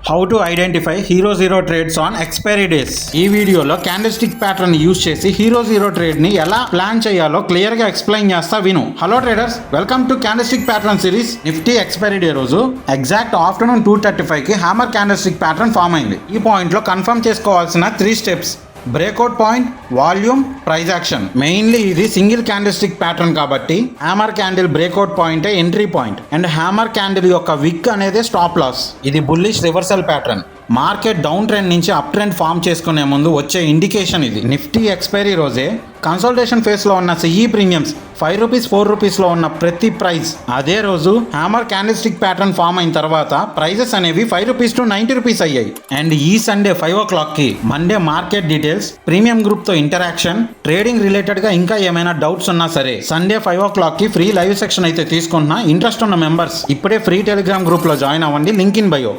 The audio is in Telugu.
How to identify hero zero trades on expiry days. ఈ వీడియోలో క్యాండిల్స్టిక్ ప్యాటర్న్ యూజ్ చేసి హీరో జీరో ట్రేడ్ ని ఎలా ప్లాన్ చేయాలో క్లియర్ గా ఎక్స్ప్లెయిన్ చేస్తా విను. Hello traders, welcome to candlestick pattern series. Nifty expiry day రోజు ఎగ్జాక్ట్ ఆఫ్టర్నూన్ 2:35 కి హ్యామర్ క్యాండిల్స్టిక్ ప్యాటర్న్ ఫామ్ అయింది. ఈ పాయింట్ లో కన్ఫర్మ్ చేసుకోవాల్సిన 3 steps: breakout point, volume, price action. Mainly ఇది సింగిల్ క్యాండిల్స్టిక్ ప్యాటర్న్ కాబట్టి హ్యామర్ క్యాండిల్ బ్రేక్అవుట్ పాయింటే entry point and hammer candle యొక్క విక్ అనేది స్టాప్ లాస్. ఇది bullish reversal pattern. Market down trend నుంచి అప్ ట్రెండ్ ఫామ్ చేసుకునే ముందు వచ్చే ఇండికేషన్ ఇది. నిఫ్టీ ఎక్స్పైరీ రోజే కన్సల్టేషన్ ఫేస్ లో ఉన్న సిఈ ప్రీమియమ్స్ ₹5 ₹4 లో ఉన్న ప్రతి ప్రైస్ అదే రోజు హ్యామర్ క్యాండిల్స్టిక్ ప్యాటర్న్ ఫామ్ అయిన తర్వాత ప్రైజెస్ అనేవి ₹5 to ₹90 అయ్యాయి. అండ్ ఈ సండే 5 o'clock కి Monday market details, premium group తో ఇంటరాక్షన్, ట్రేడింగ్ రిలేటెడ్ గా ఇంకా ఏమైనా డౌట్స్ ఉన్నా సరే సండే 5 o'clock కి ఫ్రీ లైవ్ సెక్షన్ అయితే తీసుకుంటున్నా. ఇంట్రెస్ట్ ఉన్న మెంబర్స్ ఇప్పుడే ఫ్రీ టెలిగ్రామ్ గ్రూప్ లో జాయిన్ అవ్వండి, లింక్ ఇన్ బయో.